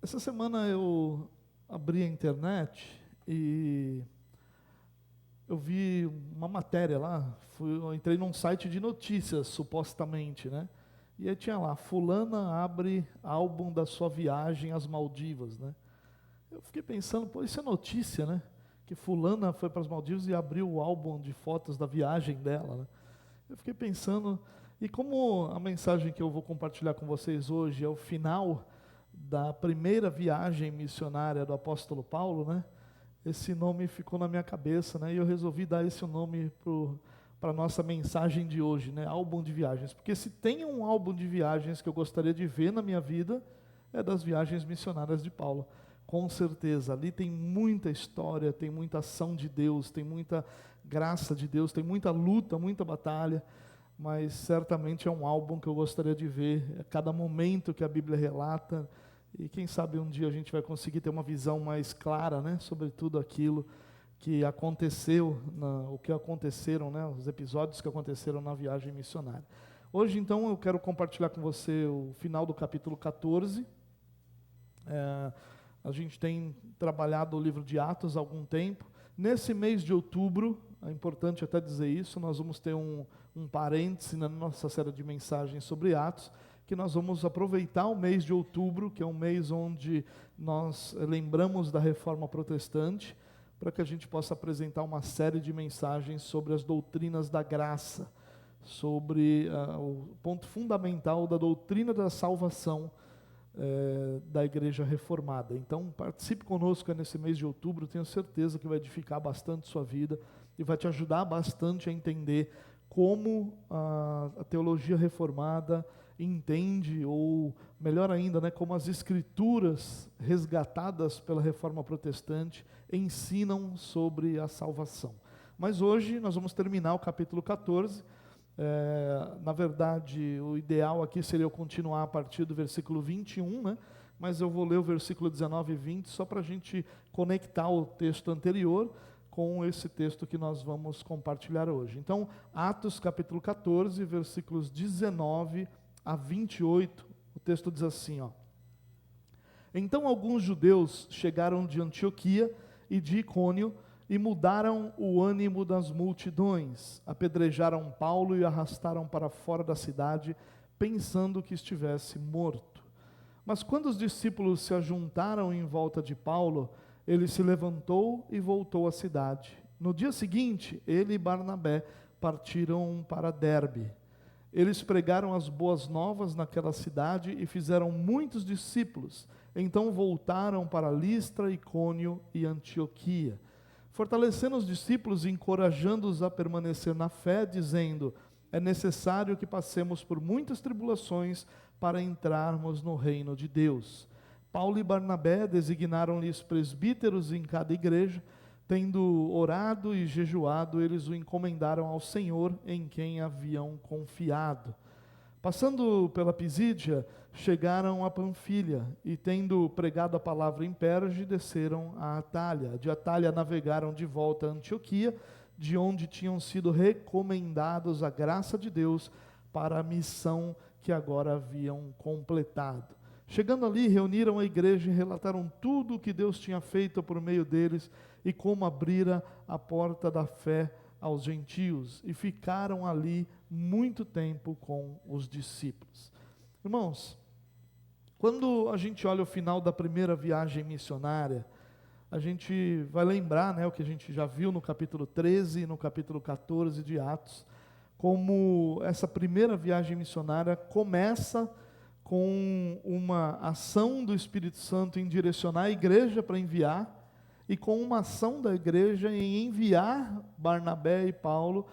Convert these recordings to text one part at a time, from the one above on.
Essa semana eu abri a internet e eu vi uma matéria lá, eu entrei num site de notícias, supostamente, né? E aí tinha lá, fulana abre álbum da sua viagem às Maldivas, né? Eu fiquei pensando, pô, isso é notícia, né? Que fulana foi para as Maldivas e abriu o álbum de fotos da viagem dela, né? Eu fiquei pensando, e como a mensagem que eu vou compartilhar com vocês hoje é o final da primeira viagem missionária do apóstolo Paulo, né? Esse nome ficou na minha cabeça, né? E eu resolvi dar esse nome para a nossa mensagem de hoje, né? Álbum de viagens. Porque se tem um álbum de viagens que eu gostaria de ver na minha vida, é das viagens missionárias de Paulo. Com certeza, ali tem muita história, tem muita ação de Deus, tem muita graça de Deus, tem muita luta, muita batalha, mas certamente é um álbum que eu gostaria de ver a cada momento que a Bíblia relata, e quem sabe um dia a gente vai conseguir ter uma visão mais clara, né, sobre tudo aquilo que aconteceu, o que aconteceram, né, os episódios que aconteceram na viagem missionária. Hoje, então, eu quero compartilhar com você o final do capítulo 14. A gente tem trabalhado o livro de Atos há algum tempo. Nesse mês de outubro, é importante até dizer isso, nós vamos ter um parêntese na nossa série de mensagens sobre Atos, que nós vamos aproveitar o mês de outubro, que é um mês onde nós lembramos da Reforma Protestante, para que a gente possa apresentar uma série de mensagens sobre as doutrinas da graça, sobre o ponto fundamental da doutrina da salvação da Igreja Reformada. Então, participe conosco nesse mês de outubro, tenho certeza que vai edificar bastante sua vida e vai te ajudar bastante a entender como a teologia reformada entende, ou melhor ainda, né, como as escrituras resgatadas pela Reforma Protestante ensinam sobre a salvação. Mas hoje nós vamos terminar o capítulo 14. Na verdade, o ideal aqui seria eu continuar a partir do versículo 21, né? Mas eu vou ler o versículo 19 e 20 só para a gente conectar o texto anterior com esse texto que nós vamos compartilhar hoje. Então, Atos capítulo 14, versículos 19 a 28, o texto diz assim, ó: Então alguns judeus chegaram de Antioquia e de Icônio e mudaram o ânimo das multidões, apedrejaram Paulo e o arrastaram para fora da cidade, pensando que estivesse morto. Mas quando os discípulos se ajuntaram em volta de Paulo, ele se levantou e voltou à cidade. No dia seguinte, ele e Barnabé partiram para Derbe. Eles pregaram as boas novas naquela cidade e fizeram muitos discípulos. Então voltaram para Listra, Icônio e Antioquia, fortalecendo os discípulos e encorajando-os a permanecer na fé, dizendo: é necessário que passemos por muitas tribulações para entrarmos no reino de Deus. Paulo e Barnabé designaram-lhes presbíteros em cada igreja. Tendo orado e jejuado, eles o encomendaram ao Senhor em quem haviam confiado. Passando pela Pisídia, chegaram a Panfilha, e tendo pregado a palavra em Perge, desceram a Atália. De Atália navegaram de volta a Antioquia, de onde tinham sido recomendados a graça de Deus para a missão que agora haviam completado. Chegando ali, reuniram a igreja e relataram tudo o que Deus tinha feito por meio deles e como abrira a porta da fé aos gentios, e ficaram ali muito tempo com os discípulos. Irmãos, quando a gente olha o final da primeira viagem missionária, a gente vai lembrar, né, o que a gente já viu no capítulo 13 e no capítulo 14 de Atos, como essa primeira viagem missionária começa com uma ação do Espírito Santo em direcionar a igreja para enviar, e com uma ação da igreja em enviar Barnabé e Paulo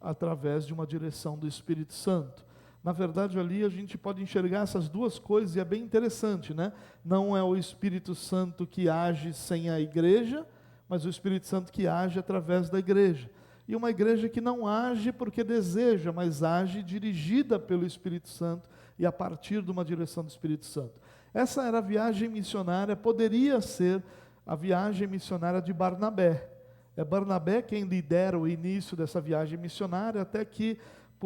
através de uma direção do Espírito Santo. Na verdade, ali a gente pode enxergar essas duas coisas, e é bem interessante, né? Não é o Espírito Santo que age sem a igreja, mas o Espírito Santo que age através da igreja. E uma igreja que não age porque deseja, mas age dirigida pelo Espírito Santo e a partir de uma direção do Espírito Santo. Essa era a viagem missionária, poderia ser a viagem missionária de Barnabé. É Barnabé quem lidera o início dessa viagem missionária, até que,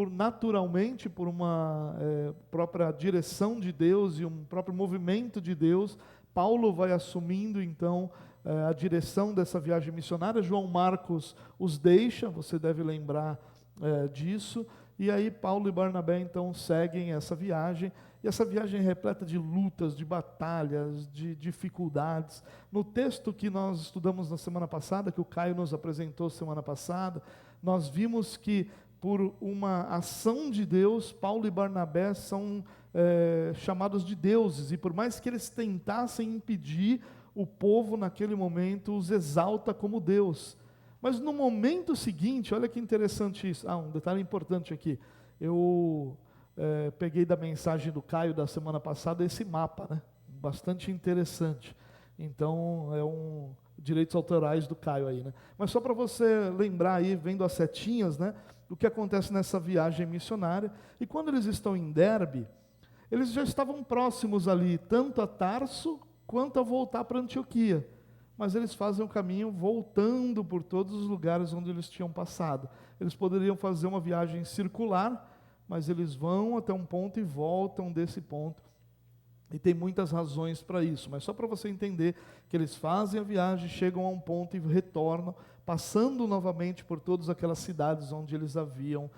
naturalmente, por uma própria direção de Deus e um próprio movimento de Deus, Paulo vai assumindo então a direção dessa viagem missionária. João Marcos os deixa, você deve lembrar disso, e aí Paulo e Barnabé então seguem essa viagem, e essa viagem é repleta de lutas, de batalhas, de dificuldades. No texto que nós estudamos na semana passada, que o Caio nos apresentou semana passada, nós vimos que por uma ação de Deus, Paulo e Barnabé são chamados de deuses, e por mais que eles tentassem impedir, o povo naquele momento os exalta como Deus. Mas no momento seguinte, olha que interessante isso. Um detalhe importante aqui. Eu peguei da mensagem do Caio da semana passada esse mapa, né? Bastante interessante. Então, direitos autorais do Caio aí, né? Mas só para você lembrar aí, vendo as setinhas, né? O que acontece nessa viagem missionária. E quando eles estão em Derbe, eles já estavam próximos ali, tanto a Tarso, quanto a voltar para Antioquia. Mas eles fazem o caminho voltando por todos os lugares onde eles tinham passado. Eles poderiam fazer uma viagem circular, mas eles vão até um ponto e voltam desse ponto. E tem muitas razões para isso, mas só para você entender que eles fazem a viagem, chegam a um ponto e retornam, passando novamente por todas aquelas cidades onde eles haviam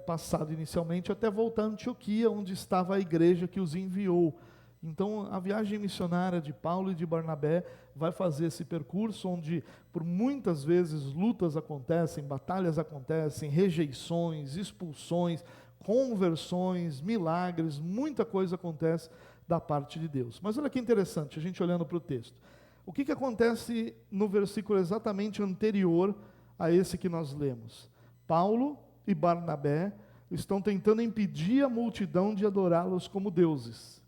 passado inicialmente, até voltar a Antioquia, onde estava a igreja que os enviou. Então, a viagem missionária de Paulo e de Barnabé vai fazer esse percurso onde, por muitas vezes, lutas acontecem, batalhas acontecem, rejeições, expulsões, conversões, milagres, muita coisa acontece da parte de Deus. Mas olha que interessante, a gente olhando para o texto. O que acontece no versículo exatamente anterior a esse que nós lemos? Paulo e Barnabé estão tentando impedir a multidão de adorá-los como deuses.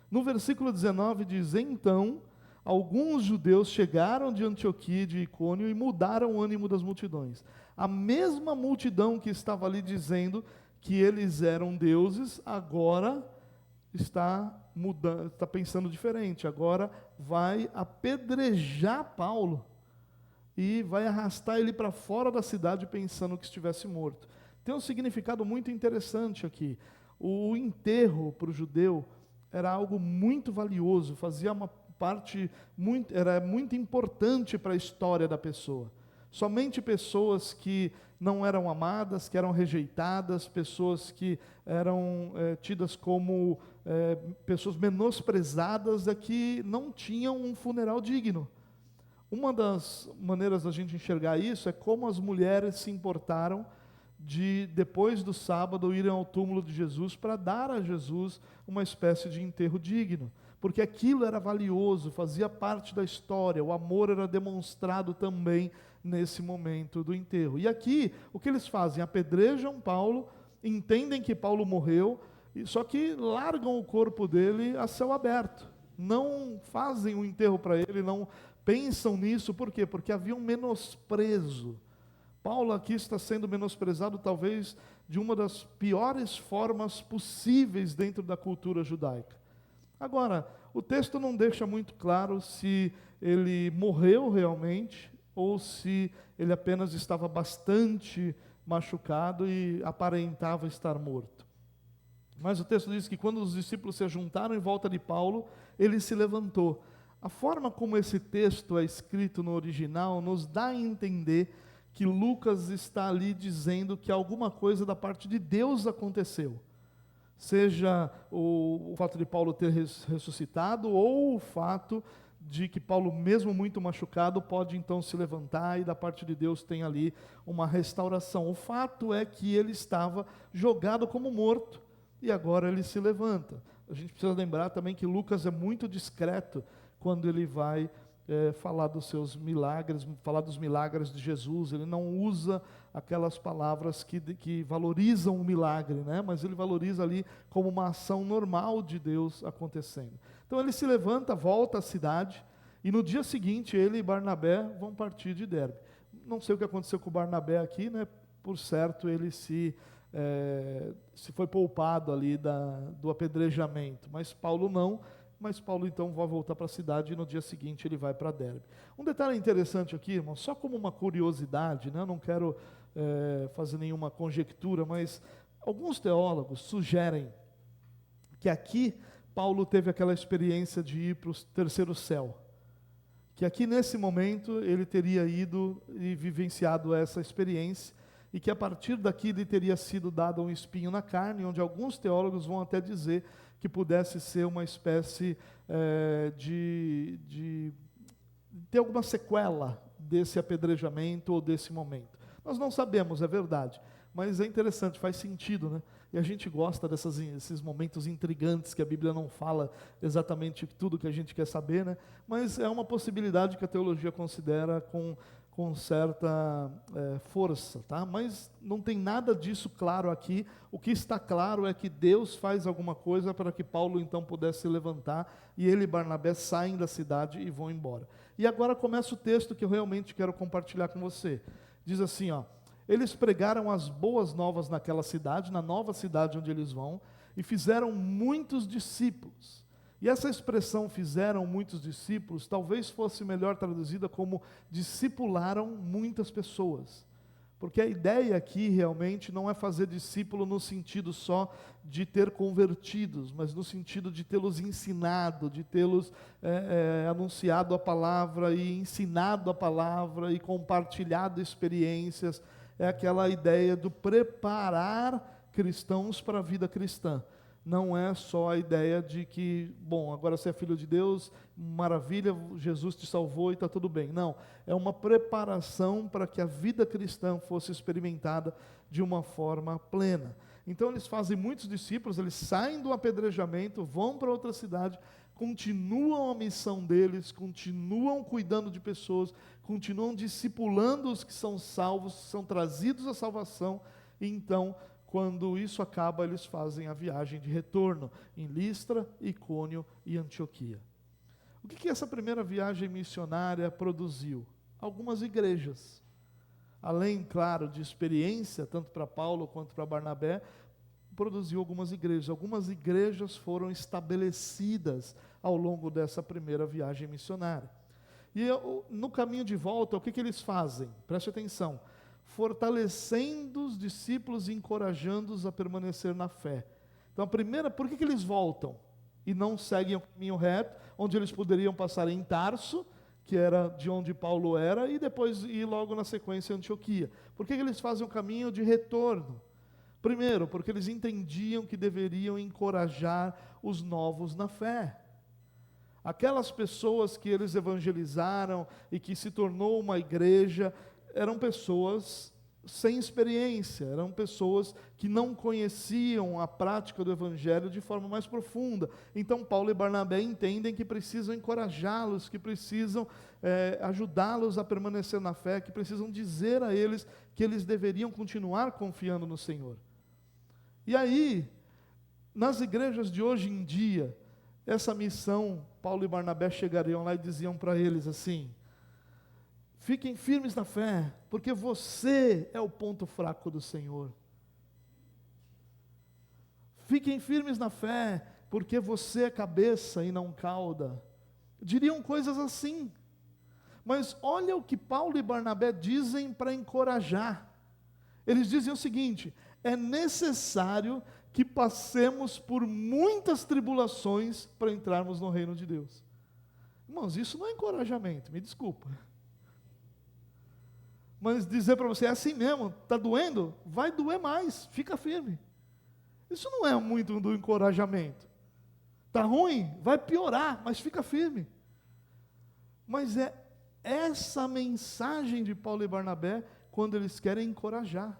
No versículo 19 diz: então, alguns judeus chegaram de Antioquia e de Icônio e mudaram o ânimo das multidões. A mesma multidão que estava ali dizendo que eles eram deuses, agora está mudando, está pensando diferente. Agora vai apedrejar Paulo e vai arrastar ele para fora da cidade pensando que estivesse morto. Tem um significado muito interessante aqui. O enterro para o judeu era algo muito valioso, fazia uma parte era muito importante para a história da pessoa. Somente pessoas que não eram amadas, que eram rejeitadas, pessoas que eram tidas como pessoas menosprezadas, que não tinham um funeral digno. Uma das maneiras da gente enxergar isso é como as mulheres se importaram de, depois do sábado, irem ao túmulo de Jesus para dar a Jesus uma espécie de enterro digno, porque aquilo era valioso, fazia parte da história, o amor era demonstrado também nesse momento do enterro. E aqui, o que eles fazem? Apedrejam Paulo, entendem que Paulo morreu, só que largam o corpo dele a céu aberto, não fazem um enterro para ele, não pensam nisso. Por quê? Porque havia um menosprezo. Paulo aqui está sendo menosprezado talvez de uma das piores formas possíveis dentro da cultura judaica. Agora, o texto não deixa muito claro se ele morreu realmente ou se ele apenas estava bastante machucado e aparentava estar morto. Mas o texto diz que quando os discípulos se juntaram em volta de Paulo, ele se levantou. A forma como esse texto é escrito no original nos dá a entender que Lucas está ali dizendo que alguma coisa da parte de Deus aconteceu. Seja o fato de Paulo ter ressuscitado, ou o fato de que Paulo, mesmo muito machucado, pode então se levantar e da parte de Deus tem ali uma restauração. O fato é que ele estava jogado como morto e agora ele se levanta. A gente precisa lembrar também que Lucas é muito discreto quando ele vai falar dos seus milagres, falar dos milagres de Jesus. Ele não usa aquelas palavras que valorizam o milagre, né? Mas ele valoriza ali como uma ação normal de Deus acontecendo. Então ele se levanta, volta à cidade, e no dia seguinte ele e Barnabé vão partir de Derbe. Não sei o que aconteceu com o Barnabé aqui, né? Por certo, ele se foi poupado ali do apedrejamento, mas Paulo não. Mas Paulo então vai voltar para a cidade e no dia seguinte ele vai para Derbe. Um detalhe interessante aqui, irmão, só como uma curiosidade, né? Eu não quero fazer nenhuma conjectura, mas Alguns teólogos sugerem que aqui Paulo teve aquela experiência de ir para o terceiro céu, que aqui nesse momento ele teria ido e vivenciado essa experiência, e que a partir daqui lhe teria sido dado um espinho na carne, onde alguns teólogos vão até dizer que pudesse ser uma espécie de ter alguma sequela desse apedrejamento ou desse momento. Nós não sabemos, é verdade, mas é interessante, faz sentido, né? E a gente gosta desses momentos intrigantes que a Bíblia não fala exatamente tudo que a gente quer saber, né? Mas é uma possibilidade que a teologia considera com certa força, tá? Mas não tem nada disso claro aqui. O que está claro é que Deus faz alguma coisa para que Paulo então pudesse se levantar, e ele e Barnabé saem da cidade e vão embora. E agora começa o texto que eu realmente quero compartilhar com você. Diz assim, ó: eles pregaram as boas novas naquela cidade, na nova cidade onde eles vão, e fizeram muitos discípulos. E essa expressão, fizeram muitos discípulos, talvez fosse melhor traduzida como discipularam muitas pessoas. Porque a ideia aqui realmente não é fazer discípulo no sentido só de ter convertidos, mas no sentido de tê-los ensinado, de tê-los anunciado a palavra e ensinado a palavra e compartilhado experiências. É aquela ideia do preparar cristãos para a vida cristã. Não é só a ideia de que, bom, agora você é filho de Deus, maravilha, Jesus te salvou e está tudo bem. Não, é uma preparação para que a vida cristã fosse experimentada de uma forma plena. Então eles fazem muitos discípulos, eles saem do apedrejamento, vão para outra cidade, continuam a missão deles, continuam cuidando de pessoas, continuam discipulando os que são salvos, são trazidos à salvação, e então, quando isso acaba, eles fazem a viagem de retorno em Listra, Icônio e Antioquia. O que essa primeira viagem missionária produziu? Algumas igrejas. Além, claro, de experiência, tanto para Paulo quanto para Barnabé, produziu algumas igrejas. Algumas igrejas foram estabelecidas ao longo dessa primeira viagem missionária. E no caminho de volta, o que eles fazem? Preste atenção. Fortalecendo os discípulos e encorajando-os a permanecer na fé. Então, a primeira, por que eles voltam e não seguem o caminho reto, onde eles poderiam passar em Tarso, que era de onde Paulo era, e depois ir logo na sequência em Antioquia? Por que eles fazem o caminho de retorno? Primeiro, porque eles entendiam que deveriam encorajar os novos na fé. Aquelas pessoas que eles evangelizaram e que se tornou uma igreja, eram pessoas sem experiência, eram pessoas que não conheciam a prática do Evangelho de forma mais profunda. Então Paulo e Barnabé entendem que precisam encorajá-los, que precisam ajudá-los a permanecer na fé, que precisam dizer a eles que eles deveriam continuar confiando no Senhor. E aí, nas igrejas de hoje em dia, essa missão, Paulo e Barnabé chegariam lá e diziam para eles assim: fiquem firmes na fé, porque você é o ponto fraco do Senhor. Fiquem firmes na fé, porque você é cabeça e não cauda. Diriam coisas assim. Mas olha o que Paulo e Barnabé dizem para encorajar. Eles dizem o seguinte: é necessário que passemos por muitas tribulações para entrarmos no reino de Deus. Irmãos, isso não é encorajamento, me desculpa. Mas dizer para você, é assim mesmo, está doendo? Vai doer mais, fica firme. Isso não é muito do encorajamento. Está ruim? Vai piorar, mas fica firme. Mas é essa mensagem de Paulo e Barnabé quando eles querem encorajar.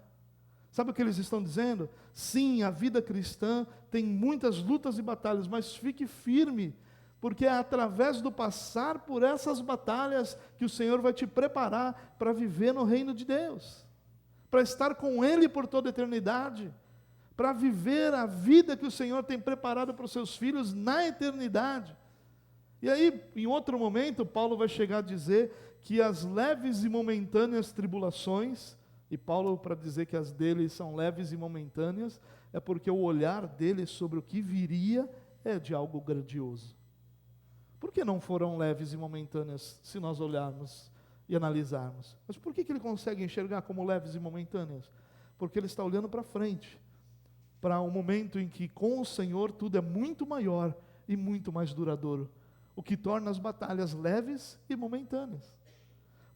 Sabe o que eles estão dizendo? Sim, a vida cristã tem muitas lutas e batalhas, mas fique firme, porque é através do passar por essas batalhas que o Senhor vai te preparar para viver no reino de Deus, para estar com Ele por toda a eternidade, para viver a vida que o Senhor tem preparado para os seus filhos na eternidade. E aí, em outro momento, Paulo vai chegar a dizer que as leves e momentâneas tribulações, e Paulo, para dizer que as dele são leves e momentâneas, é porque o olhar dele sobre o que viria é de algo grandioso. Por que não foram leves e momentâneas, se nós olharmos e analisarmos? Mas por que ele consegue enxergar como leves e momentâneas? Porque ele está olhando para frente. para um momento em que com o Senhor tudo é muito maior e muito mais duradouro, o que torna as batalhas leves e momentâneas.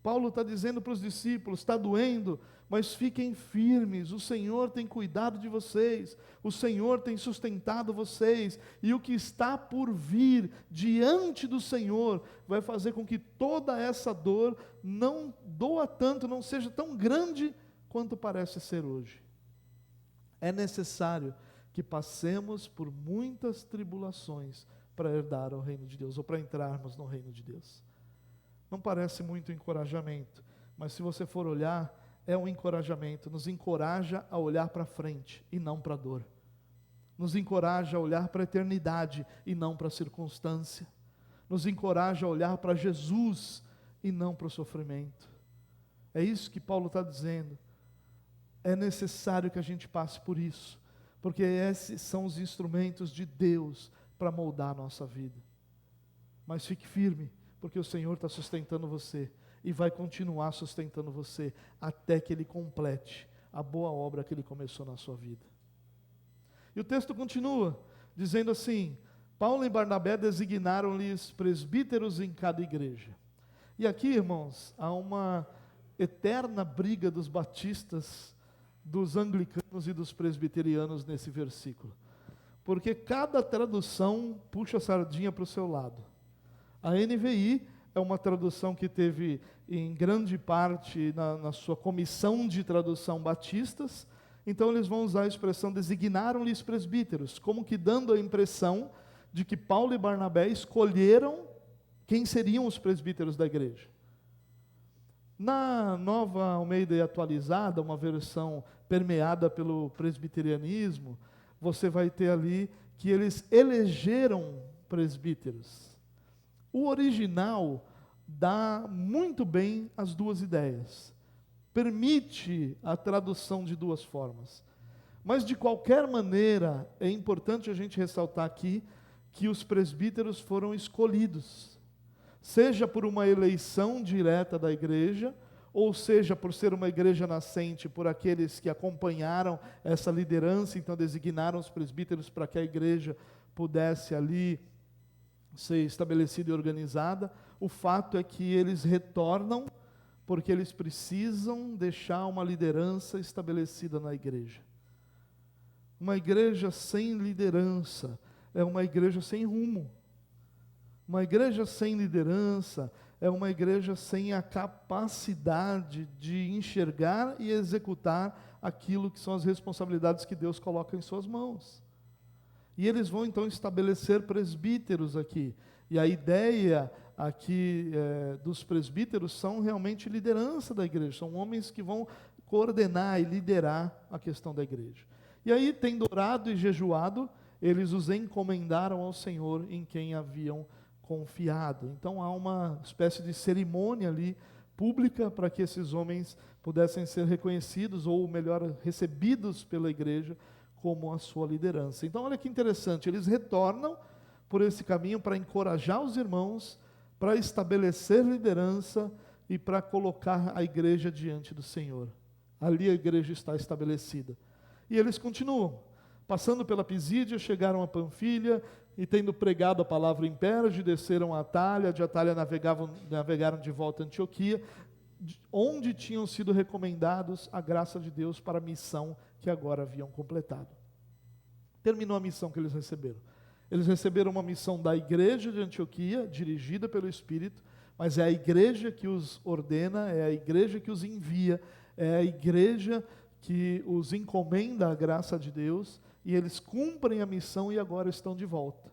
Paulo está dizendo para os discípulos: está doendo, mas fiquem firmes, o Senhor tem cuidado de vocês, o Senhor tem sustentado vocês, e o que está por vir diante do Senhor vai fazer com que toda essa dor não doa tanto, não seja tão grande quanto parece ser hoje. É necessário que passemos por muitas tribulações para herdar o reino de Deus, ou para entrarmos no reino de Deus. Não parece muito encorajamento, mas se você for olhar, é um encorajamento, nos encoraja a olhar para frente e não para a dor. Nos encoraja a olhar para a eternidade e não para a circunstância. Nos encoraja a olhar para Jesus e não para o sofrimento. É isso que Paulo está dizendo. É necessário que a gente passe por isso, porque esses são os instrumentos de Deus para moldar a nossa vida. Mas fique firme, porque o Senhor está sustentando você e vai continuar sustentando você até que Ele complete a boa obra que Ele começou na sua vida. E o texto continua dizendo assim: Paulo e Barnabé designaram-lhes presbíteros em cada igreja. E aqui, irmãos, há uma eterna briga dos batistas, dos anglicanos e dos presbiterianos nesse versículo, porque cada tradução puxa a sardinha para o seu lado. A NVI é uma tradução que teve, em grande parte, na sua comissão de tradução batistas, então eles vão usar a expressão designaram-lhes presbíteros, como que dando a impressão de que Paulo e Barnabé escolheram quem seriam os presbíteros da igreja. Na Nova Almeida Atualizada, uma versão permeada pelo presbiterianismo, você vai ter ali que eles elegeram presbíteros. O original dá muito bem as duas ideias. Permite a tradução de duas formas. Mas, de qualquer maneira, é importante a gente ressaltar aqui que os presbíteros foram escolhidos, seja por uma eleição direta da igreja, ou seja por ser uma igreja nascente, por aqueles que acompanharam essa liderança, então designaram os presbíteros para que a igreja pudesse ali ser estabelecida e organizada. O fato é que eles retornam porque eles precisam deixar uma liderança estabelecida na igreja. Uma igreja sem liderança é uma igreja sem rumo. Uma igreja sem liderança é uma igreja sem a capacidade de enxergar e executar aquilo que são as responsabilidades que Deus coloca em suas mãos. E eles vão então estabelecer presbíteros aqui. E a ideia aqui dos presbíteros são realmente liderança da igreja, são homens que vão coordenar e liderar a questão da igreja. E aí, tendo orado e jejuado, eles os encomendaram ao Senhor em quem haviam confiado. Então há uma espécie de cerimônia ali pública para que esses homens pudessem ser reconhecidos, ou melhor, recebidos pela igreja como a sua liderança. Então olha que interessante, eles retornam por esse caminho para encorajar os irmãos, para estabelecer liderança e para colocar a igreja diante do Senhor. Ali a igreja está estabelecida. E eles continuam. Passando pela Pisídia, chegaram a Panfilha, e tendo pregado a palavra em Perge, desceram a Atália, de Atália navegaram de volta a Antioquia, onde tinham sido recomendados a graça de Deus para a missão que agora haviam completado. Terminou a missão que eles receberam. Eles receberam uma missão da igreja de Antioquia, dirigida pelo Espírito, mas é a igreja que os ordena, é a igreja que os envia, é a igreja que os encomenda a graça de Deus, e eles cumprem a missão e agora estão de volta,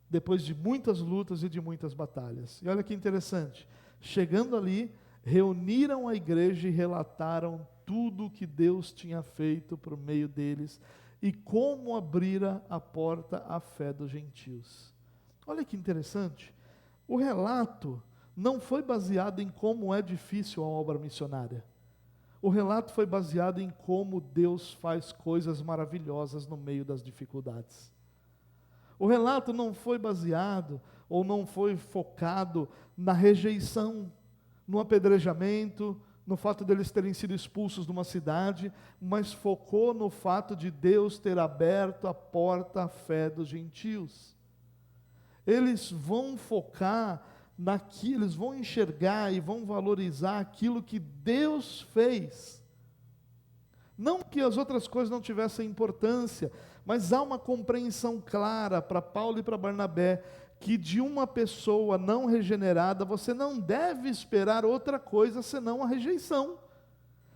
depois de muitas lutas e de muitas batalhas. E olha que interessante, chegando ali, reuniram a igreja e relataram tudo o que Deus tinha feito por meio deles, e como abrira a porta à fé dos gentios. Olha que interessante, o relato não foi baseado em como é difícil a obra missionária. O relato foi baseado em como Deus faz coisas maravilhosas no meio das dificuldades. O relato não foi baseado, ou não foi focado na rejeição, no apedrejamento, no fato deles terem sido expulsos de uma cidade, mas focou no fato de Deus ter aberto a porta à fé dos gentios. Eles vão focar naquilo, eles vão enxergar e vão valorizar aquilo que Deus fez. Não que as outras coisas não tivessem importância, mas há uma compreensão clara para Paulo e para Barnabé, que de uma pessoa não regenerada, você não deve esperar outra coisa senão a rejeição.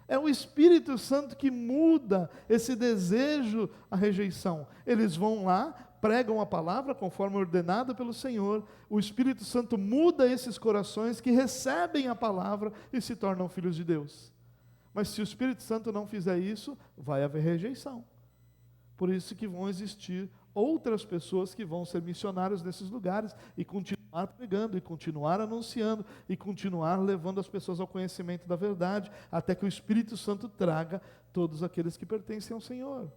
É o Espírito Santo que muda esse desejo, a rejeição. Eles vão lá, pregam a palavra conforme ordenado pelo Senhor, o Espírito Santo muda esses corações que recebem a palavra e se tornam filhos de Deus. Mas se o Espírito Santo não fizer isso, vai haver rejeição. Por isso que vão existir outras pessoas que vão ser missionários nesses lugares e continuar pregando, e continuar anunciando, e continuar levando as pessoas ao conhecimento da verdade, até que o Espírito Santo traga todos aqueles que pertencem ao Senhor.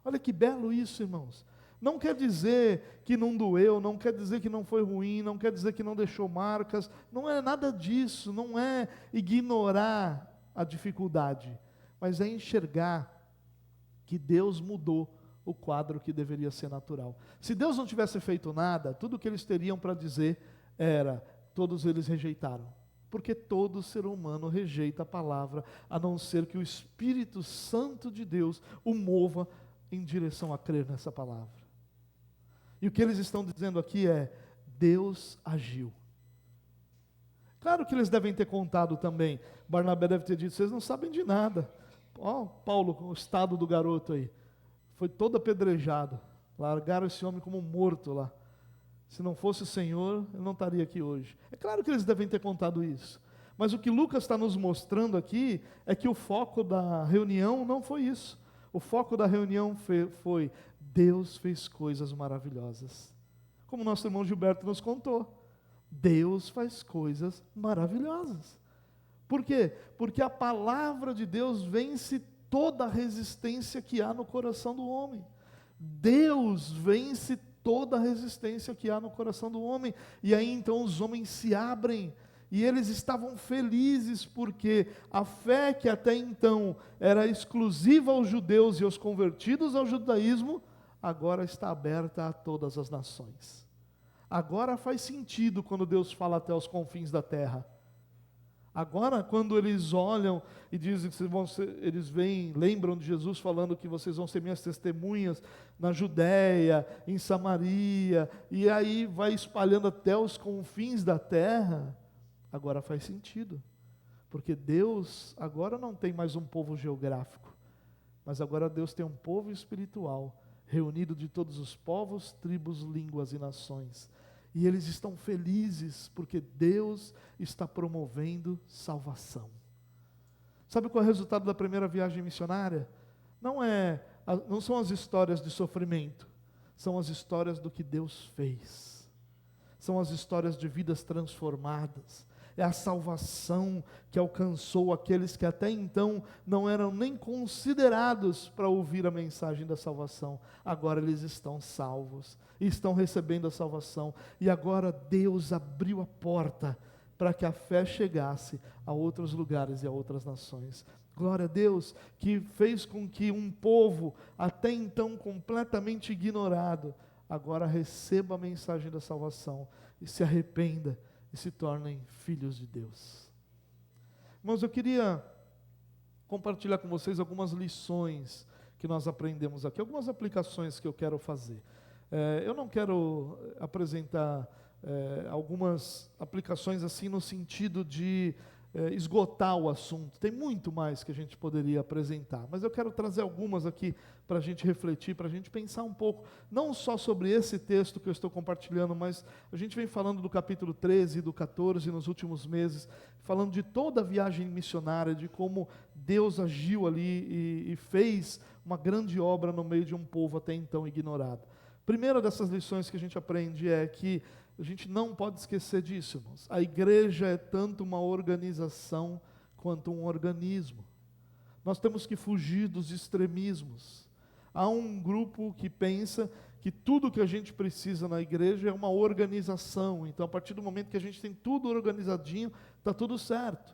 Olha que belo isso, irmãos. Não quer dizer que não doeu, não quer dizer que não foi ruim, não quer dizer que não deixou marcas, não é nada disso, não é ignorar a dificuldade, mas é enxergar que Deus mudou o quadro que deveria ser natural. Se Deus não tivesse feito nada, tudo o que eles teriam para dizer era: todos eles rejeitaram. Porque todo ser humano rejeita a palavra, a não ser que o Espírito Santo de Deus o mova em direção a crer nessa palavra. E o que eles estão dizendo aqui é: Deus agiu. Claro que eles devem ter contado também. Barnabé deve ter dito: vocês não sabem de nada. Ó, Paulo, o estado do garoto aí. Foi todo apedrejado. Largaram esse homem como morto lá. Se não fosse o Senhor, ele não estaria aqui hoje. É claro que eles devem ter contado isso. Mas o que Lucas está nos mostrando aqui é que o foco da reunião não foi isso. O foco da reunião foi: Deus fez coisas maravilhosas. Como nosso irmão Gilberto nos contou. Deus faz coisas maravilhosas. Por quê? Porque a palavra de Deus vence toda a resistência que há no coração do homem. Deus vence toda a resistência que há no coração do homem. E aí então os homens se abrem. E eles estavam felizes porque a fé que até então era exclusiva aos judeus e aos convertidos ao judaísmo, agora está aberta a todas as nações. Agora faz sentido quando Deus fala até os confins da terra. Agora, quando eles olham e dizem que eles vêm, lembram de Jesus falando que vocês vão ser minhas testemunhas na Judéia, em Samaria, e aí vai espalhando até os confins da terra, agora faz sentido. Porque Deus agora não tem mais um povo geográfico, mas agora Deus tem um povo espiritual, reunido de todos os povos, tribos, línguas e nações. E eles estão felizes porque Deus está promovendo salvação. Sabe qual é o resultado da primeira viagem missionária? Não são as histórias de sofrimento, são as histórias do que Deus fez. São as histórias de vidas transformadas. É a salvação que alcançou aqueles que até então não eram nem considerados para ouvir a mensagem da salvação. Agora eles estão salvos, e estão recebendo a salvação, e agora Deus abriu a porta para que a fé chegasse a outros lugares e a outras nações. Glória a Deus, que fez com que um povo até então completamente ignorado, agora receba a mensagem da salvação, e se arrependa, e se tornem filhos de Deus. Irmãos, eu queria compartilhar com vocês algumas lições que nós aprendemos aqui, algumas aplicações que eu quero fazer. Eu não quero apresentar algumas aplicações assim no sentido de esgotar o assunto. Tem muito mais que a gente poderia apresentar, mas eu quero trazer algumas aqui para a gente refletir, para a gente pensar um pouco, não só sobre esse texto que eu estou compartilhando, mas a gente vem falando do capítulo 13 e do 14 nos últimos meses, falando de toda a viagem missionária, de como Deus agiu ali e fez uma grande obra no meio de um povo até então ignorado. Primeira dessas lições que a gente aprende é que a gente não pode esquecer disso, irmãos. A igreja é tanto uma organização quanto um organismo. Nós temos que fugir dos extremismos. Há um grupo que pensa que tudo que a gente precisa na igreja é uma organização. Então, a partir do momento que a gente tem tudo organizadinho, está tudo certo.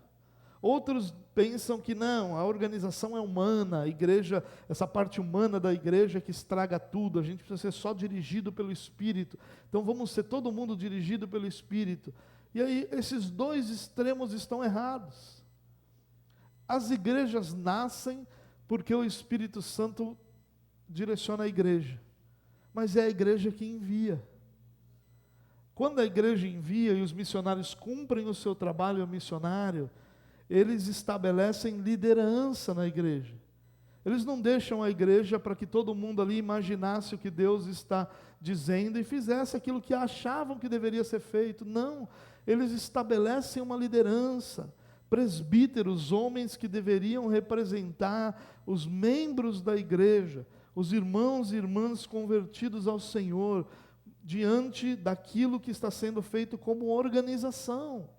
Outros pensam que não, a organização é humana, a igreja, essa parte humana da igreja que estraga tudo, a gente precisa ser só dirigido pelo Espírito. Então vamos ser todo mundo dirigido pelo Espírito. E aí esses dois extremos estão errados. As igrejas nascem porque o Espírito Santo direciona a igreja, mas é a igreja que envia. Quando a igreja envia e os missionários cumprem o seu trabalho missionário, eles estabelecem liderança na igreja. Eles não deixam a igreja para que todo mundo ali imaginasse o que Deus está dizendo e fizesse aquilo que achavam que deveria ser feito. Não, eles estabelecem uma liderança, presbíteros, homens que deveriam representar os membros da igreja, os irmãos e irmãs convertidos ao Senhor, diante daquilo que está sendo feito como organização.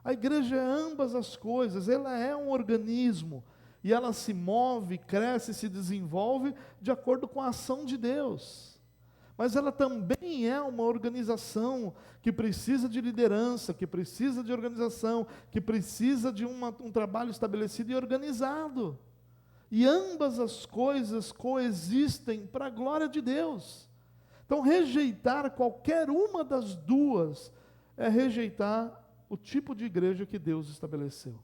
A igreja é ambas as coisas, ela é um organismo, e ela se move, cresce, se desenvolve de acordo com a ação de Deus. Mas ela também é uma organização que precisa de liderança, que precisa de organização, que precisa de um trabalho estabelecido e organizado. E ambas as coisas coexistem para a glória de Deus. Então, rejeitar qualquer uma das duas é rejeitar o tipo de igreja que Deus estabeleceu.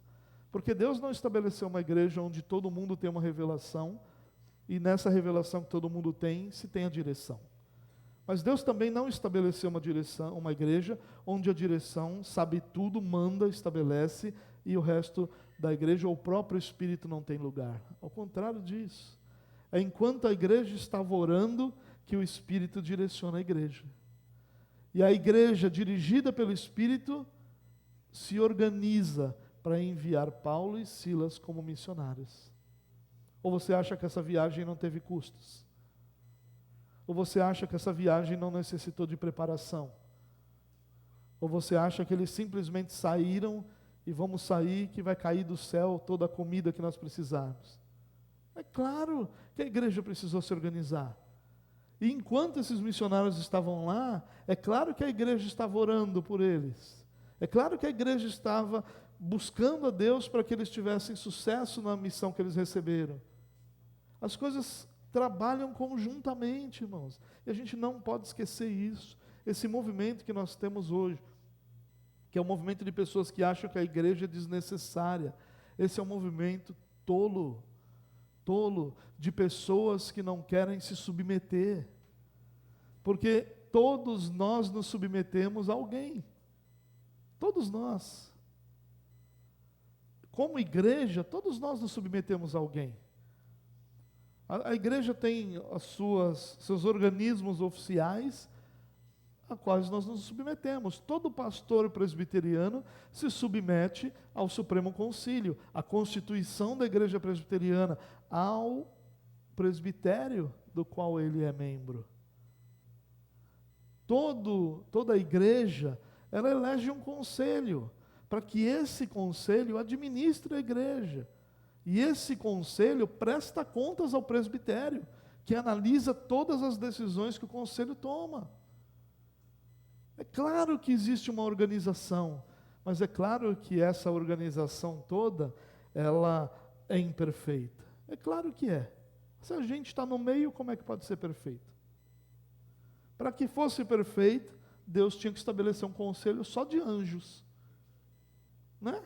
Porque Deus não estabeleceu uma igreja onde todo mundo tem uma revelação, e nessa revelação que todo mundo tem, se tem a direção. Mas Deus também não estabeleceu uma igreja onde a direção sabe tudo, manda, estabelece, e o resto da igreja, ou o próprio Espírito, não tem lugar. Ao contrário disso. É enquanto a igreja estava orando que o Espírito direciona a igreja. E a igreja, dirigida pelo Espírito, se organiza para enviar Paulo e Silas como missionários. Ou você acha que essa viagem não teve custos? Ou você acha que essa viagem não necessitou de preparação? Ou você acha que eles simplesmente saíram e vamos sair que vai cair do céu toda a comida que nós precisarmos? É claro que a igreja precisou se organizar. E enquanto esses missionários estavam lá, é claro que a igreja estava orando por eles. É claro que a igreja estava buscando a Deus para que eles tivessem sucesso na missão que eles receberam. As coisas trabalham conjuntamente, irmãos. E a gente não pode esquecer isso. Esse movimento que nós temos hoje, que é um movimento de pessoas que acham que a igreja é desnecessária. Esse é um movimento tolo, de pessoas que não querem se submeter. Porque todos nós nos submetemos a alguém. Todos nós. Como igreja, todos nós nos submetemos a alguém. A igreja tem seus organismos oficiais, a quais nós nos submetemos. Todo pastor presbiteriano se submete ao Supremo Concílio, à Constituição da Igreja Presbiteriana, ao presbitério do qual ele é membro. Toda a igreja, ela elege um conselho, para que esse conselho administre a igreja. E esse conselho presta contas ao presbitério, que analisa todas as decisões que o conselho toma. É claro que existe uma organização, mas é claro que essa organização toda, ela é imperfeita. É claro que é. Se a gente está no meio, como é que pode ser perfeito? Para que fosse perfeito, Deus tinha que estabelecer um conselho só de anjos, né?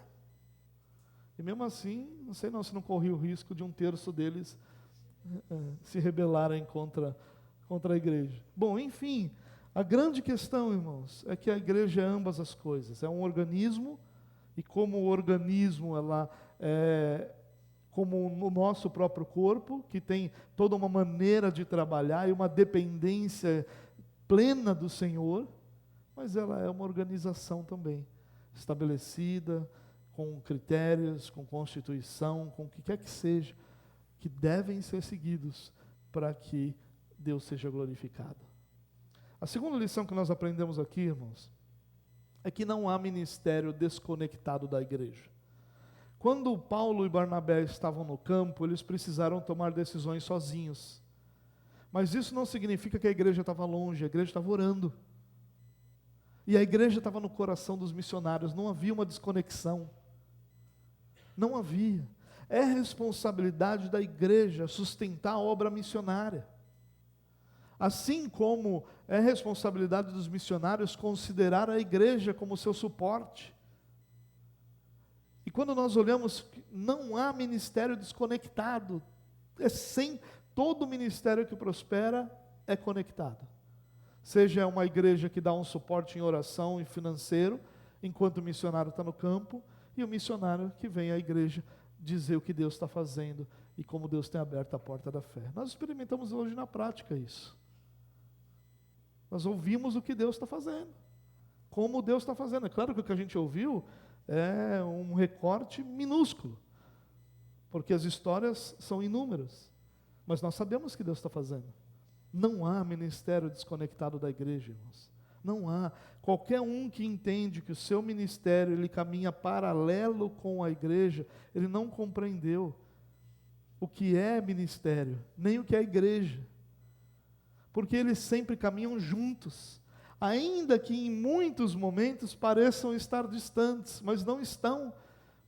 E mesmo assim, não sei se não corria o risco de um terço deles se rebelarem contra a igreja. Bom, enfim, a grande questão, irmãos, é que a igreja é ambas as coisas. É um organismo, e como o organismo, ela é como o nosso próprio corpo, que tem toda uma maneira de trabalhar e uma dependência plena do Senhor, mas ela é uma organização também, estabelecida, com critérios, com constituição, com o que quer que seja, que devem ser seguidos para que Deus seja glorificado. A segunda lição que nós aprendemos aqui, irmãos, é que não há ministério desconectado da igreja. Quando Paulo e Barnabé estavam no campo, eles precisaram tomar decisões sozinhos. Mas isso não significa que a igreja estava longe, a igreja estava orando. E a igreja estava no coração dos missionários, não havia uma desconexão. Não havia. É responsabilidade da igreja sustentar a obra missionária. Assim como é responsabilidade dos missionários considerar a igreja como seu suporte. E quando nós olhamos, não há ministério desconectado. Todo ministério que prospera é conectado. Seja uma igreja que dá um suporte em oração e financeiro, enquanto o missionário está no campo, e o missionário que vem à igreja dizer o que Deus está fazendo e como Deus tem aberto a porta da fé. Nós experimentamos hoje na prática isso. Nós ouvimos o que Deus está fazendo, como Deus está fazendo. É claro que o que a gente ouviu é um recorte minúsculo, porque as histórias são inúmeras, mas nós sabemos o que Deus está fazendo. Não há ministério desconectado da igreja, irmãos. Não há. Qualquer um que entende que o seu ministério ele caminha paralelo com a igreja, ele não compreendeu o que é ministério, nem o que é igreja. Porque eles sempre caminham juntos, ainda que em muitos momentos pareçam estar distantes, mas não estão,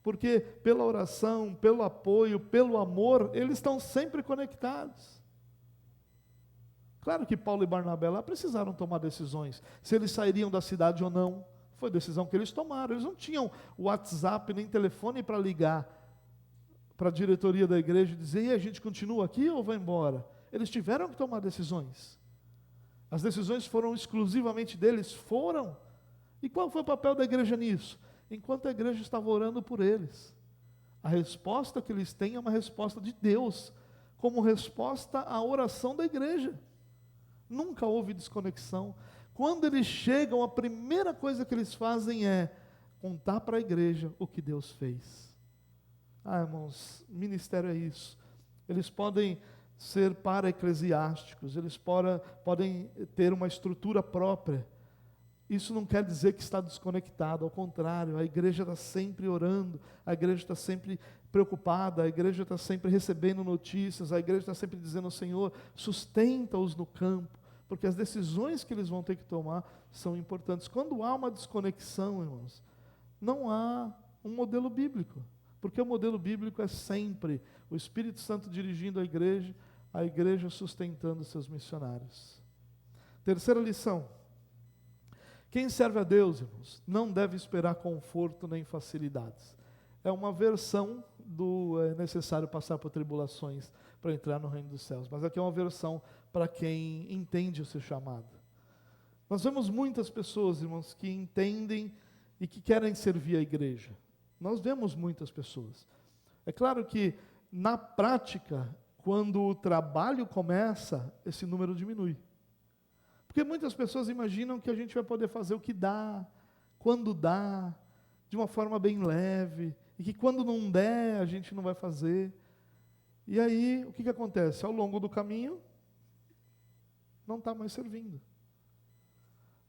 porque pela oração, pelo apoio, pelo amor, eles estão sempre conectados. Claro que Paulo e Barnabé lá precisaram tomar decisões, se eles sairiam da cidade ou não, foi decisão que eles tomaram. Eles não tinham WhatsApp nem telefone para ligar para a diretoria da igreja e dizer, e a gente continua aqui ou vai embora? Eles tiveram que tomar decisões. As decisões foram exclusivamente deles, foram. E qual foi o papel da igreja nisso? Enquanto a igreja estava orando por eles, a resposta que eles têm é uma resposta de Deus, como resposta à oração da igreja. Nunca houve desconexão. Quando eles chegam, a primeira coisa que eles fazem é contar para a igreja o que Deus fez. Irmãos, ministério é isso. Eles podem ser para-eclesiásticos, eles podem ter uma estrutura própria. Isso não quer dizer que está desconectado, ao contrário, a igreja está sempre orando, a igreja está sempre preocupada, a igreja está sempre recebendo notícias, a igreja está sempre dizendo ao Senhor, sustenta-os no campo, porque as decisões que eles vão ter que tomar são importantes. Quando há uma desconexão, irmãos, não há um modelo bíblico, porque o modelo bíblico é sempre o Espírito Santo dirigindo a igreja sustentando seus missionários. Terceira lição: quem serve a Deus, irmãos, não deve esperar conforto nem facilidades. É uma versão do é necessário passar por tribulações para entrar no reino dos céus, mas aqui é uma versão para quem entende o seu chamado. Nós vemos muitas pessoas, irmãos, que entendem e que querem servir a igreja. Nós vemos muitas pessoas. É claro que, na prática, quando o trabalho começa, esse número diminui. Porque muitas pessoas imaginam que a gente vai poder fazer o que dá, quando dá, de uma forma bem leve, e que quando não der, a gente não vai fazer. E aí, o que acontece? Ao longo do caminho, não está mais servindo.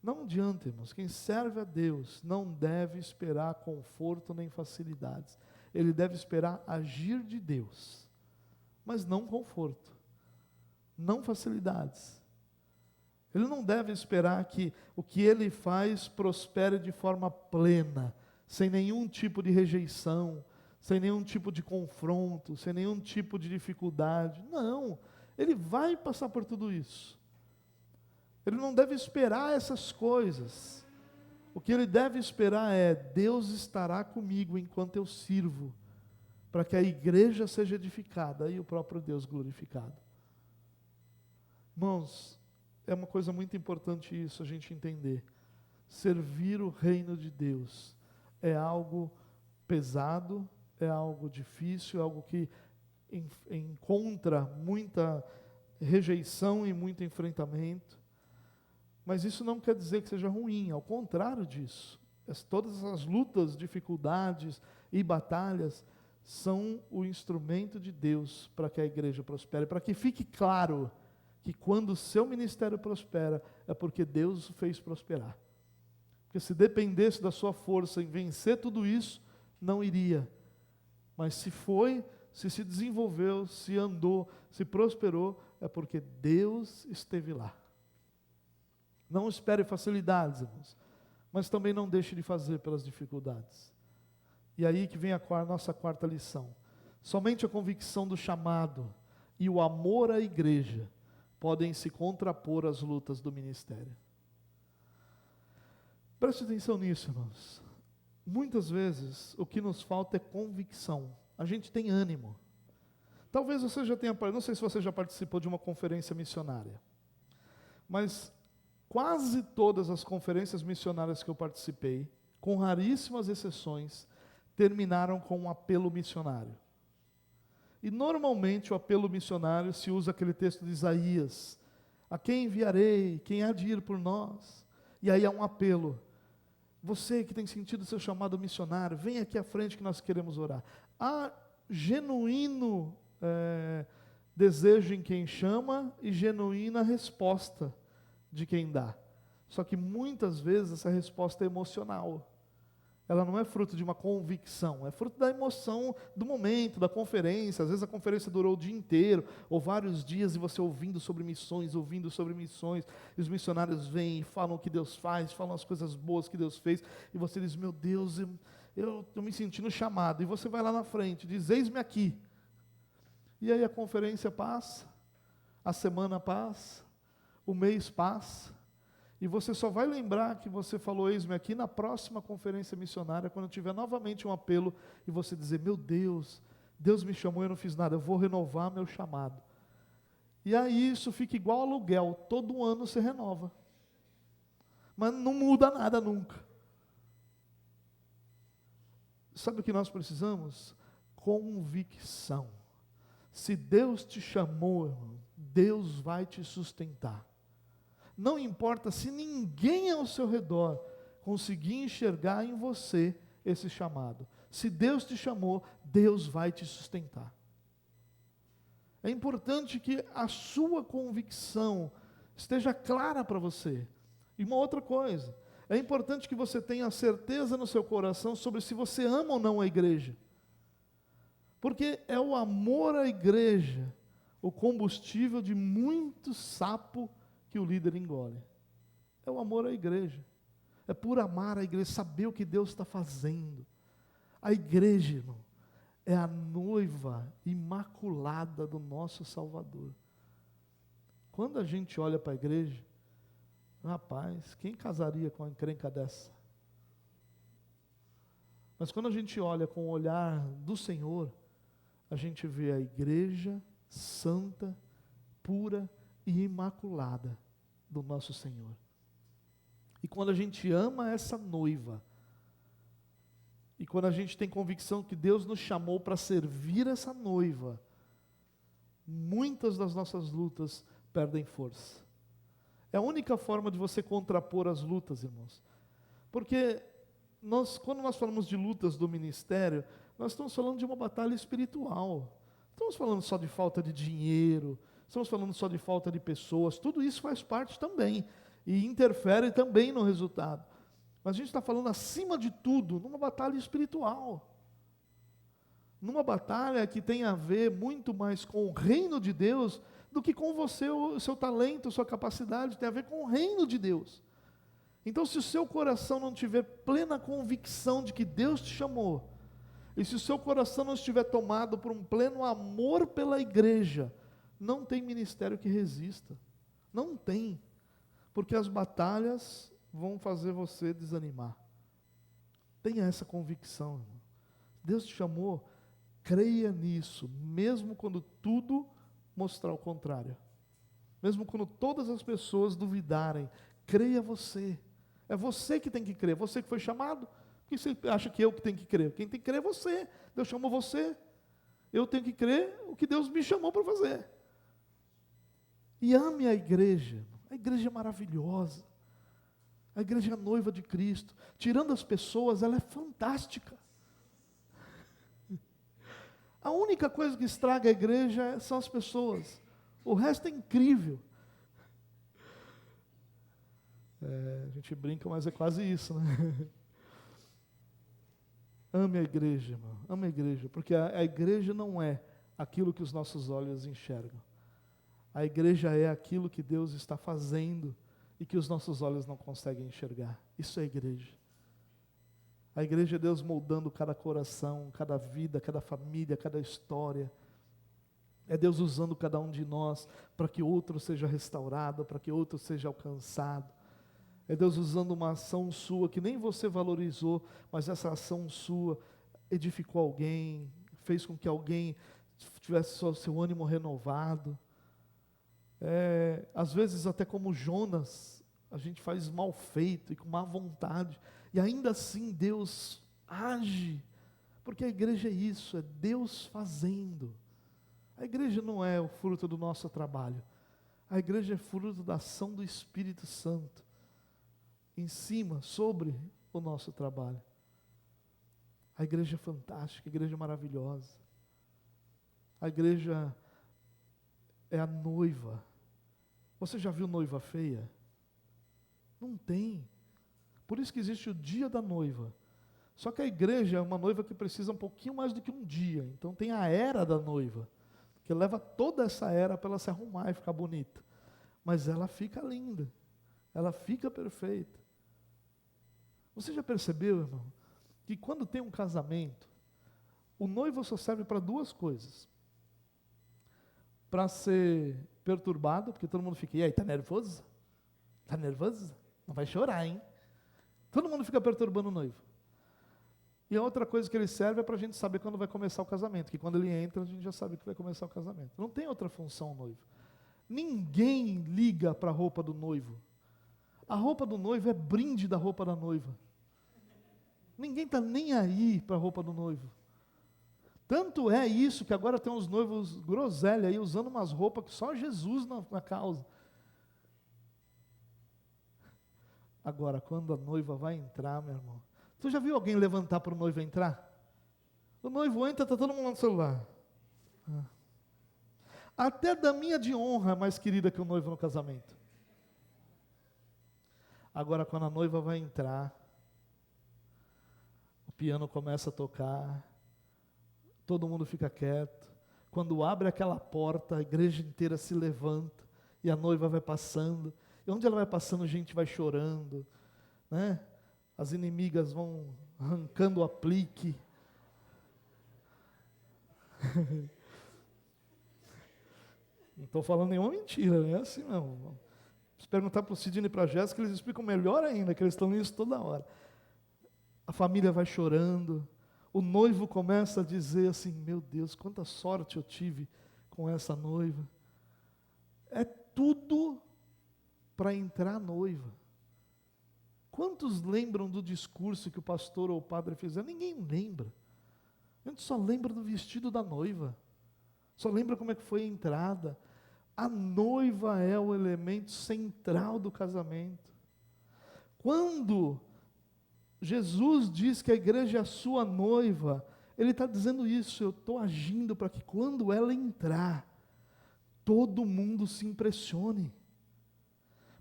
Não adianta, irmãos, quem serve a Deus não deve esperar conforto nem facilidades. Ele deve esperar agir de Deus, mas não conforto, não facilidades. Ele não deve esperar que o que ele faz prospere de forma plena, sem nenhum tipo de rejeição, sem nenhum tipo de confronto, sem nenhum tipo de dificuldade. Não, ele vai passar por tudo isso. Ele não deve esperar essas coisas. O que ele deve esperar é: Deus estará comigo enquanto eu sirvo, para que a igreja seja edificada e o próprio Deus glorificado. Irmãos, é uma coisa muito importante isso, a gente entender. Servir o reino de Deus é algo pesado, é algo difícil, é algo que encontra muita rejeição e muito enfrentamento. Mas isso não quer dizer que seja ruim, ao contrário disso. Todas as lutas, dificuldades e batalhas são o instrumento de Deus para que a igreja prospere, para que fique claro que quando o seu ministério prospera, é porque Deus o fez prosperar. Porque se dependesse da sua força em vencer tudo isso, não iria. Mas se foi, se desenvolveu, se andou, se prosperou, é porque Deus esteve lá. Não espere facilidades, irmãos, mas também não deixe de fazer pelas dificuldades. E aí que vem a nossa quarta lição. Somente a convicção do chamado e o amor à igreja podem se contrapor às lutas do ministério. Preste atenção nisso, irmãos. Muitas vezes o que nos falta é convicção. A gente tem ânimo. Talvez você já tenha, não sei se você já participou de uma conferência missionária, mas quase todas as conferências missionárias que eu participei, com raríssimas exceções, terminaram com um apelo missionário. E normalmente o apelo missionário se usa aquele texto de Isaías: a quem enviarei, quem há de ir por nós? E aí há um apelo: você que tem sentido o seu chamado missionário, vem aqui à frente que nós queremos orar. Há genuíno desejo em quem chama e genuína resposta de quem dá. Só que muitas vezes essa resposta é emocional. Ela não é fruto de uma convicção, é fruto da emoção do momento, da conferência. Às vezes a conferência durou o dia inteiro, ou vários dias, e você ouvindo sobre missões, e os missionários vêm e falam o que Deus faz, falam as coisas boas que Deus fez, e você diz: meu Deus, eu estou me sentindo chamado. E você vai lá na frente, diz: eis-me aqui. E aí a conferência passa, a semana passa, o mês passa, e você só vai lembrar que você falou eis-me aqui na próxima conferência missionária, quando tiver novamente um apelo, e você dizer: meu Deus, Deus me chamou e eu não fiz nada, eu vou renovar meu chamado. E aí isso fica igual aluguel, todo ano você renova. Mas não muda nada nunca. Sabe o que nós precisamos? Convicção. Se Deus te chamou, irmão, Deus vai te sustentar. Não importa se ninguém ao seu redor conseguir enxergar em você esse chamado. Se Deus te chamou, Deus vai te sustentar. É importante que a sua convicção esteja clara para você. E uma outra coisa, é importante que você tenha certeza no seu coração sobre se você ama ou não a igreja. Porque é o amor à igreja o combustível de muito sapo que o líder engole. É o amor à igreja. É por amar a igreja, saber o que Deus está fazendo. A igreja, irmão, é a noiva imaculada do nosso Salvador. Quando a gente olha para a igreja, rapaz, quem casaria com uma encrenca dessa? Mas quando a gente olha com o olhar do Senhor, a gente vê a igreja santa, pura e imaculada do nosso Senhor. E quando a gente ama essa noiva, e quando a gente tem convicção que Deus nos chamou para servir essa noiva, muitas das nossas lutas perdem força. É a única forma de você contrapor as lutas, irmãos. Porque quando nós falamos de lutas do ministério, nós estamos falando de uma batalha espiritual. Estamos falando só de falta de dinheiro, estamos falando só de falta de pessoas, tudo isso faz parte também, e interfere também no resultado. Mas a gente está falando, acima de tudo, numa batalha espiritual. Numa batalha que tem a ver muito mais com o reino de Deus, do que com você, o seu talento, a sua capacidade, tem a ver com o reino de Deus. Então, se o seu coração não tiver plena convicção de que Deus te chamou, e se o seu coração não estiver tomado por um pleno amor pela igreja, não tem ministério que resista. Não tem. Porque as batalhas vão fazer você desanimar. Tenha essa convicção, irmão. Deus te chamou, creia nisso, mesmo quando tudo mostrar o contrário. Mesmo quando todas as pessoas duvidarem, creia você. É você que tem que crer, você que foi chamado. Por que você acha que eu que tenho que crer? Quem tem que crer é você. Deus chamou você. Eu tenho que crer o que Deus me chamou para fazer. E ame a igreja. A igreja é maravilhosa. A igreja é a noiva de Cristo. Tirando as pessoas, ela é fantástica. A única coisa que estraga a igreja são as pessoas. O resto é incrível. A gente brinca, mas é quase isso, né? Ame a igreja, irmão. Ame a igreja, porque a igreja não é aquilo que os nossos olhos enxergam. A igreja é aquilo que Deus está fazendo e que os nossos olhos não conseguem enxergar. Isso é a igreja. A igreja é Deus moldando cada coração, cada vida, cada família, cada história. É Deus usando cada um de nós para que outro seja restaurado, para que outro seja alcançado. É Deus usando uma ação sua que nem você valorizou, mas essa ação sua edificou alguém, fez com que alguém tivesse só seu ânimo renovado. Às vezes até como Jonas, a gente faz mal feito e com má vontade, e ainda assim Deus age, porque a igreja é isso, é Deus fazendo. A igreja não é o fruto do nosso trabalho, a igreja é fruto da ação do Espírito Santo, em cima, sobre o nosso trabalho. A igreja é fantástica, a igreja é maravilhosa. A igreja é a noiva. Você já viu noiva feia? Não tem. Por isso que existe o dia da noiva. Só que a igreja é uma noiva que precisa um pouquinho mais do que um dia. Então tem a era da noiva, que leva toda essa era para ela se arrumar e ficar bonita. Mas ela fica linda. Ela fica perfeita. Você já percebeu, irmão, que quando tem um casamento, o noivo só serve para duas coisas. Para ser perturbado, porque todo mundo fica, e aí, tá nervoso? Tá nervoso? Não vai chorar, hein? Todo mundo fica perturbando o noivo. E a outra coisa que ele serve é para a gente saber quando vai começar o casamento, que quando ele entra, a gente já sabe que vai começar o casamento. Não tem outra função o noivo. Ninguém liga para a roupa do noivo. A roupa do noivo é brinde da roupa da noiva. Ninguém está nem aí para a roupa do noivo. Tanto é isso que agora tem uns noivos groselha aí, usando umas roupas que só Jesus na causa. Agora, quando a noiva vai entrar, meu irmão, tu já viu alguém levantar para o noivo entrar? O noivo entra, está todo mundo no celular. Até daminha de honra é mais querida que o noivo no casamento. Agora, quando a noiva vai entrar, o piano começa a tocar, todo mundo fica quieto. Quando abre aquela porta, a igreja inteira se levanta e a noiva vai passando. E onde ela vai passando, gente vai chorando, né? As inimigas vão arrancando o aplique. Não estou falando nenhuma mentira, não é assim não. Se perguntar para o Sidney e para a Jéssica, eles explicam melhor ainda, que eles estão nisso toda hora. A família vai chorando, o noivo começa a dizer assim, meu Deus, quanta sorte eu tive com essa noiva. É tudo para entrar a noiva. Quantos lembram do discurso que o pastor ou o padre fizeram? Ninguém lembra. A gente só lembra do vestido da noiva. Só lembra como é que foi a entrada. A noiva é o elemento central do casamento. Quando Jesus diz que a igreja é a sua noiva, Ele está dizendo isso, eu estou agindo para que quando ela entrar, todo mundo se impressione.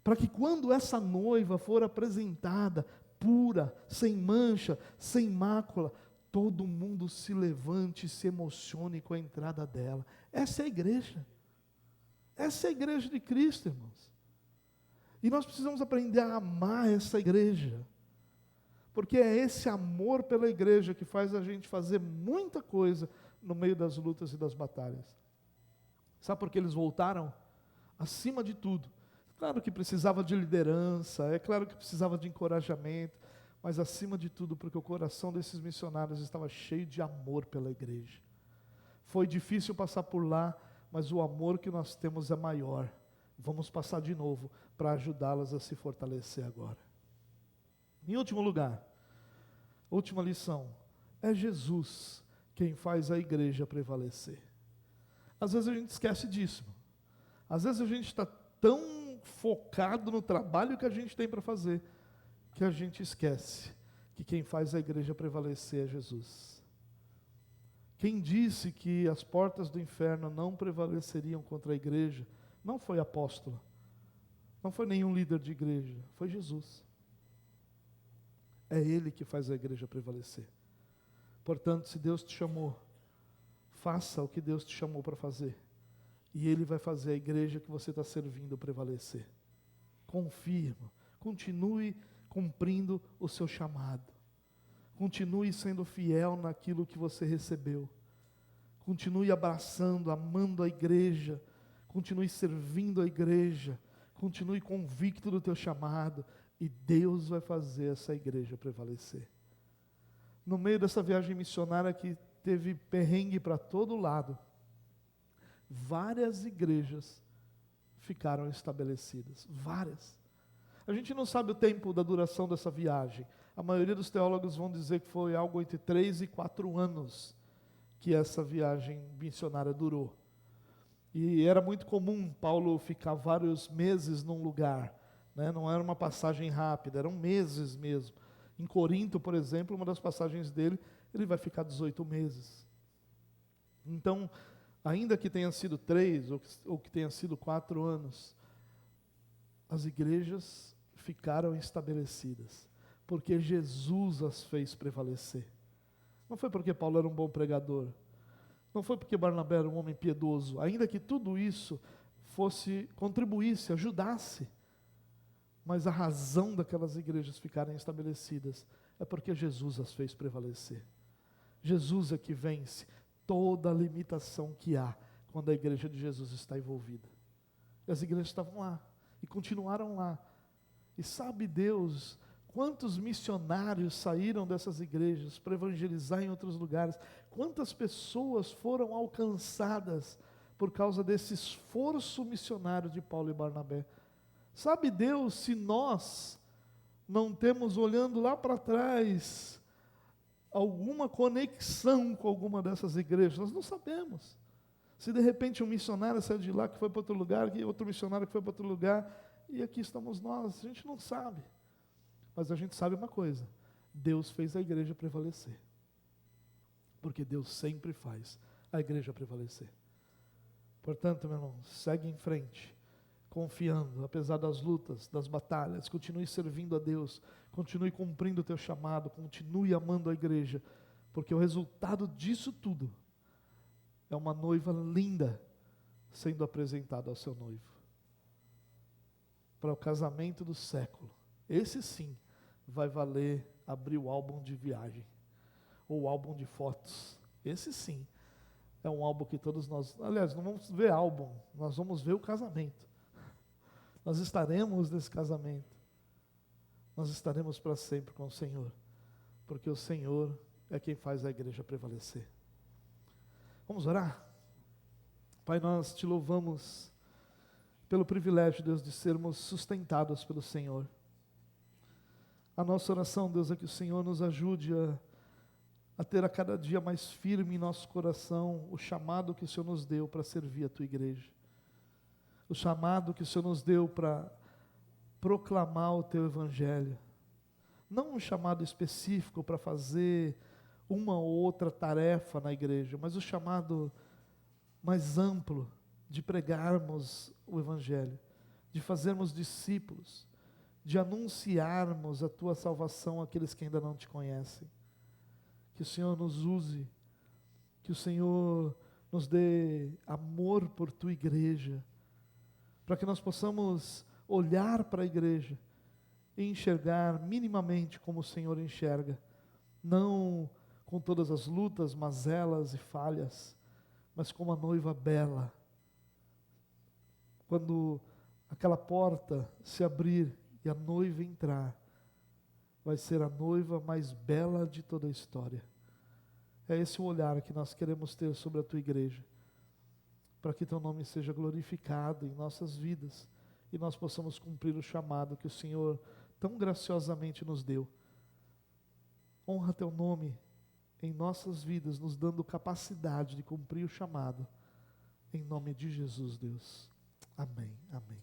Para que quando essa noiva for apresentada, pura, sem mancha, sem mácula, todo mundo se levante e se emocione com a entrada dela. Essa é a igreja. Essa é a igreja de Cristo, irmãos. E nós precisamos aprender a amar essa igreja. Porque é esse amor pela igreja que faz a gente fazer muita coisa no meio das lutas e das batalhas. Sabe por que eles voltaram? Acima de tudo. Claro que precisava de liderança, é claro que precisava de encorajamento, mas acima de tudo porque o coração desses missionários estava cheio de amor pela igreja. Foi difícil passar por lá, mas o amor que nós temos é maior. Vamos passar de novo para ajudá-las a se fortalecer agora. Em último lugar, última lição, é Jesus quem faz a igreja prevalecer. Às vezes a gente esquece disso. Às vezes a gente está tão focado no trabalho que a gente tem para fazer, que a gente esquece que quem faz a igreja prevalecer é Jesus. Quem disse que as portas do inferno não prevaleceriam contra a igreja, não foi apóstolo, não foi nenhum líder de igreja, foi Jesus. É Ele que faz a igreja prevalecer. Portanto, se Deus te chamou, faça o que Deus te chamou para fazer. E Ele vai fazer a igreja que você está servindo prevalecer. Confie, irmão. Continue cumprindo o seu chamado. Continue sendo fiel naquilo que você recebeu. Continue abraçando, amando a igreja. Continue servindo a igreja. Continue convicto do teu chamado. E Deus vai fazer essa igreja prevalecer. No meio dessa viagem missionária que teve perrengue para todo lado, várias igrejas ficaram estabelecidas. Várias. A gente não sabe o tempo da duração dessa viagem. A maioria dos teólogos vão dizer que foi algo entre 3 e 4 anos que essa viagem missionária durou. E era muito comum Paulo ficar vários meses num lugar, né? Não era uma passagem rápida, eram meses mesmo. Em Corinto, por exemplo, uma das passagens dele, ele vai ficar 18 meses. Então, ainda que tenha sido 3 ou que tenha sido 4 anos, as igrejas ficaram estabelecidas, porque Jesus as fez prevalecer. Não foi porque Paulo era um bom pregador, não foi porque Barnabé era um homem piedoso, ainda que tudo isso contribuísse, ajudasse, mas a razão daquelas igrejas ficarem estabelecidas é porque Jesus as fez prevalecer. Jesus é que vence toda a limitação que há quando a igreja de Jesus está envolvida. E as igrejas estavam lá, e continuaram lá. E sabe Deus quantos missionários saíram dessas igrejas para evangelizar em outros lugares, quantas pessoas foram alcançadas por causa desse esforço missionário de Paulo e Barnabé. Sabe Deus se nós não temos, olhando lá para trás, alguma conexão com alguma dessas igrejas? Nós não sabemos. Se de repente um missionário saiu de lá que foi para outro lugar, e outro missionário que foi para outro lugar, e aqui estamos nós, a gente não sabe. Mas a gente sabe uma coisa: Deus fez a igreja prevalecer. Porque Deus sempre faz a igreja prevalecer. Portanto, meu irmão, segue em frente, confiando, apesar das lutas, das batalhas, continue servindo a Deus, continue cumprindo o teu chamado, continue amando a igreja, porque o resultado disso tudo é uma noiva linda sendo apresentada ao seu noivo, para o casamento do século. Esse sim vai valer abrir o álbum de viagem, ou o álbum de fotos. Esse sim é um álbum que todos nós, aliás, não vamos ver álbum, nós vamos ver o casamento. Nós estaremos nesse casamento. Nós estaremos para sempre com o Senhor, porque o Senhor é quem faz a igreja prevalecer. Vamos orar? Pai, nós te louvamos pelo privilégio, Deus, de sermos sustentados pelo Senhor. A nossa oração, Deus, é que o Senhor nos ajude a ter a cada dia mais firme em nosso coração o chamado que o Senhor nos deu para servir a Tua igreja. O chamado que o Senhor nos deu para proclamar o Teu Evangelho. Não um chamado específico para fazer uma ou outra tarefa na igreja, mas o chamado mais amplo de pregarmos o Evangelho, de fazermos discípulos, de anunciarmos a Tua salvação àqueles que ainda não Te conhecem. Que o Senhor nos use, que o Senhor nos dê amor por Tua igreja, para que nós possamos olhar para a igreja e enxergar minimamente como o Senhor enxerga, não com todas as lutas, mazelas e falhas, mas como a noiva bela. Quando aquela porta se abrir e a noiva entrar, vai ser a noiva mais bela de toda a história. É esse o olhar que nós queremos ter sobre a Tua igreja, para que Teu nome seja glorificado em nossas vidas, e nós possamos cumprir o chamado que o Senhor tão graciosamente nos deu. Honra Teu nome em nossas vidas, nos dando capacidade de cumprir o chamado, em nome de Jesus, Deus. Amém, amém.